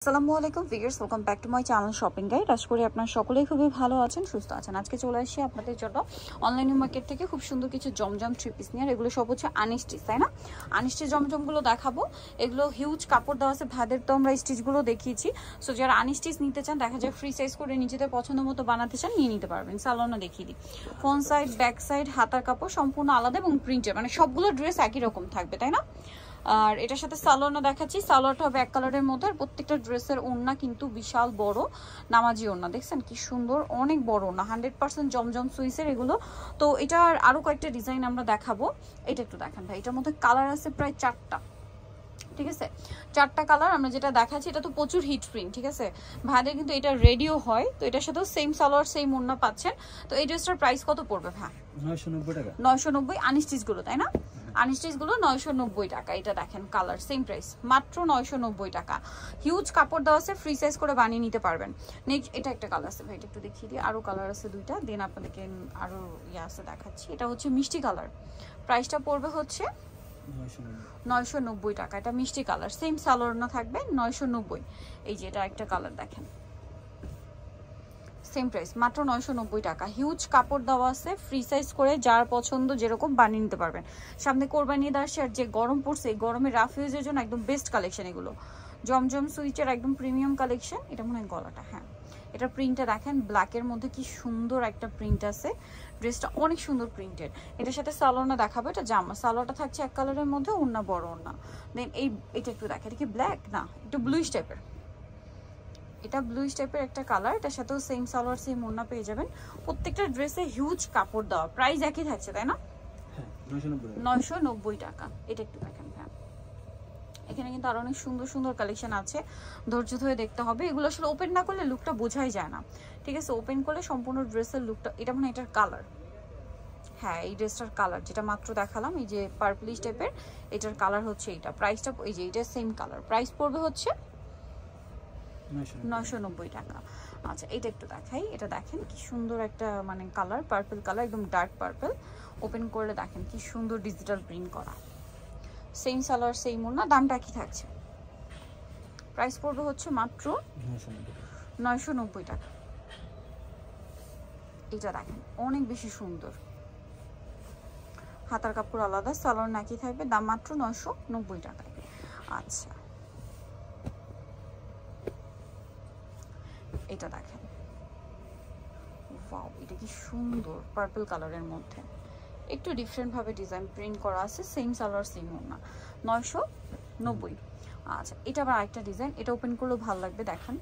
আসসালামু আলাইকুম viewers, welcome back to my channel shopping guide. আশা করি আপনারা সকলেই খুবই ভালো আছেন, সুস্থ আছেন। আজকে চলে আসছি আপনাদের জন্য অনলাইন মার্কেট থেকে খুব সুন্দর কিছু জমজম থ্রি পিস নিয়ে। আর এগুলো সব হচ্ছে আনস্টিচ, তাই না? আনস্টিচ জমজমগুলো দেখাবো। এগুলো হিউজ কাপড় দেওয়া আছে, ভাদের তো আমরা স্টিচগুলো দেখিয়েছি। সো যারা আনস্টিচ নিতে চান, দেখা যায় ফ্রি সাইজ করে নিজেদের পছন্দ মতো বানাতে চান, নিয়ে নিতে পারবেন। সালোনা দেখিয়ে দিই। ফ্রন্ট সাইড, ব্যাক সাইড, হাতার কাপড় সম্পূর্ণ আলাদা এবং প্রিন্টের, মানে সবগুলো ড্রেস একই রকম থাকবে, তাই না? আর এটার সাথে সালোয়ারটা দেখাচ্ছি। সালোয়ারটা হবে এক কালারের মধ্যে। আর প্রত্যেকটা ড্রেসের ওড়না কিন্তু বিশাল বড় নামাজি ওড়না, দেখছেন কি সুন্দর, অনেক বড় ওড়না, 100% জমজম সুইসের এগুলো। তো এটার আরো কয়েকটা ডিজাইন আমরা দেখাবো। এটা একটু দেখেন ভাই, এটার মধ্যে কালার আছে প্রায় 4টা, ঠিক আছে? 4টা কালার আমরা যেটা দেখাচ্ছি, এটা তো প্রচুর হিট প্রিন্ট, ঠিক আছে? ভাইদের কিন্তু এটা রেডিও হয়, তো এটার সাথেও সেম সালোয়ার সেম ওড়না পাচ্ছেন। তো এই ড্রেসটার প্রাইস কত পড়বে ভাই? 990 টাকা। 990 আনস্টিচ গুলো, তাই না? আনস্টিচ গুলো 990 টাকা। এটা দেখেন কালার সেম প্রাইস, মাত্র 990 টাকা। হিউজ কাপড় দেওয়া আছে, ফ্রি সাইজ করে বানিয়ে নিতে পারবেন। নেক্সট এটা একটা কালার আছে ভাই, এটা একটু দেখিয়ে দিই। আরো কালার আছে দুইটা, দেন আপনাদেরকে আরো ইয়ে আছে দেখাচ্ছি। এটা হচ্ছে মিষ্টি কালার, প্রাইসটা পড়বে হচ্ছে 990 টাকা। এটা মিষ্টি কালার, সেম সালোয়ার না থাকবে, 990। এই যে এটা একটা কালার দেখেন, সেম প্রাইস, মাত্র 990 টাকা। হিউজ কাপড় দেওয়া আছে, ফ্রি সাইজ করে যার পছন্দ যেরকম বানিয়ে নিতে পারবেন। সামনে কোরবানি ঈদ আসছে, আর যে গরম পড়ছে, এই গরমে রাফ ইউজের জন্য একদম বেস্ট কালেকশন এগুলো। জমজম সুইচের একদম প্রিমিয়াম কালেকশন। এটা মনে হয় গলাটা, হ্যাঁ। এটা প্রিন্টটা দেখেন, ব্ল্যাকের মধ্যে কি সুন্দর একটা প্রিন্ট আছে। ড্রেসটা অনেক সুন্দর প্রিন্টেড। এটার সাথে সালোয়ারটা দেখাবো। এটা জামা, সালোয়ারটা থাকছে এক কালারের মধ্যে, ওড়না বড় ওড়না। দেন এটা একটু দেখেন, এটা কি ব্ল্যাক না, একটু ব্লুইশ টাইপের। এটা ব্লুইশ টাইপের একটা কালার। এটার সাথেও সেম সালোয়ার সেম ওড়না পেয়ে যাবেন। প্রত্যেকটা ড্রেসে হিউজ কাপড় দেওয়া, প্রাইস একই থাকছে, তাই না? 990 টাকা। এটা একটু দেখেন হ্যাঁ, এখানে কিন্তু আরো অনেক সুন্দর সুন্দর কালেকশন আছে, ধৈর্য ধরে দেখতে হবে। এগুলো আসলে ওপেন না করলে লুকটা বোঝাই যায় না, ঠিক আছে? ওপেন করলে সম্পূর্ণ ড্রেসের লুকটা, এটা মানে এটার কালার, হ্যাঁ এই ড্রেসটার কালার যেটা মাত্র দেখালাম, এই যে পার্পলিশ টাইপের, এটার কালার হচ্ছে এইটা। প্রাইসটা এই যে এটা সেম কালার, প্রাইস পড়বে হচ্ছে 990 টাকা। আচ্ছা এটা একটু দেখাই। এটা দেখেন কি সুন্দর একটা মানে কালার, পার্পল কালার, একদম ডার্ক পার্পল। ওপেন করলে দেখেন কি সুন্দর ডিজিটাল প্রিন্ট করা, সেম সালোয়ার সেম ওড়না। দামটা কি থাকছে? প্রাইস পড়বে হচ্ছে মাত্র 990 টাকা। এটা দেখেন অনেক বেশি সুন্দর, হাতার কাপড় আলাদা, সালোয়ার নাকি থাকবে, দাম মাত্র 990 টাকায়। আচ্ছা এটা দেখেন, ওয়াও এটা কি সুন্দর, পার্পল কালারের মধ্যে একটু ডিফারেন্ট ভাবে ডিজাইন প্রিন্ট করা আছে, সেম সালোয়ার সেম ওড়না, 990। আচ্ছা এটা আবার আরেকটা ডিজাইন, এটা ওপেন করলেও ভালো লাগবে। দেখেন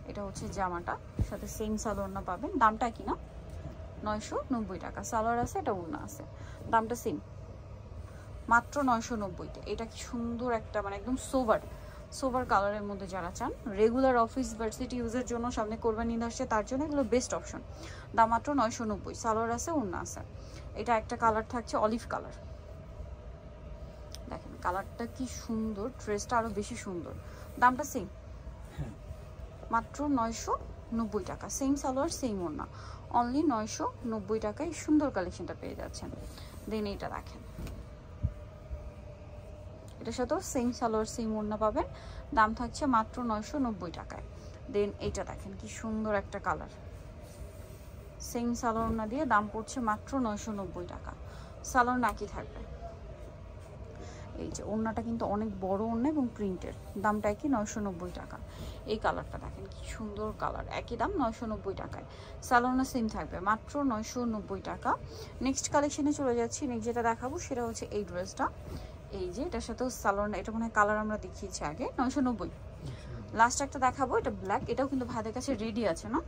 এটা হচ্ছে জামাটা, সাথে সেম সালোয়ার না পাবেন। দামটা কি না 990 টাকা। সালোয়ার আছে, এটা ওড়না আছে, দামটা সেম, মাত্র 990। এটা কি সুন্দর একটা মানে একদম সোবার কালারের মধ্যে যারা চান, রেগুলার অফিস ভার্সিটি ইউজের জন্য, সামনে কোরবানি ঈদ আসছে তার জন্য এগুলো বেস্ট অপশন। দাম মাত্র 990। সালোয়ার আছে, ওড়না আছে। এটা একটা কালার থাকছে অলিভ কালার, দেখেন কালারটা কি সুন্দর, ড্রেসটা আরো বেশি সুন্দর। দামটা সেম, মাত্র 990 টাকা। সেম সালোয়ার সেম ওড়না, অনলি 990 টাকায় সুন্দর কালেকশনটা পেয়ে যাচ্ছেন। দেন এটা দেখেন, এটার সাথেও সেম সালোয়ার সেম ওড়না পাবেন, দাম থাকছে মাত্র 990 টাকায়। দেন এইটা দেখেন কি সুন্দর একটা কালার, সেম সালোয়ার ওড়না দিয়ে, দাম পড়ছে মাত্র 990 টাকা। সালোয়ার নাকি থাকবে। এই যে ওড়নাটা কিন্তু অনেক বড় ওড়না এবং প্রিন্টের, দামটা কি 990 টাকা। এই কালারটা দেখেন কি সুন্দর কালার, একই দাম 990 টাকায়। সালোয়ার সেম থাকবে, মাত্র 990 টাকা। নেক্সট কালেকশনে চলে যাচ্ছি। নেক্সট যেটা দেখাবো সেটা হচ্ছে এই ড্রেসটা। এই যে এটার সাথেও সালোয়ার, এটা মনে হয় কালার আমরা দেখিয়েছি আগে, 990। লাস্ট একটা দেখাবো, এটা ব্ল্যাক, এটাও কিন্তু ভাইদের কাছে রেডি আছে না?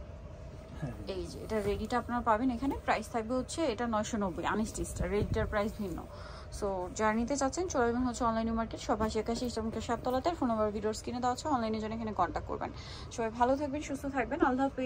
এই যে এটা রেডিটা আপনারা পাবেন এখানে। প্রাইস থাকবে হচ্ছে এটা 990, আনস্টিচটা, রেডিটার প্রাইস ভিন্ন। সো যারা নিতে চাচ্ছেন চলে যাবেন হচ্ছে অনলাইন মার্কেট, সবাই 81 ইস্টামকে 7 তলাতে। ফোন নাম্বার ভিডিওর স্ক্রিনে দেওয়া আছে, অনলাইনে জন্য এখানে কন্ট্যাক্ট করবেন। সবাই ভালো থাকবেন, সুস্থ থাকবেন, আল্লাহ হাফেজ।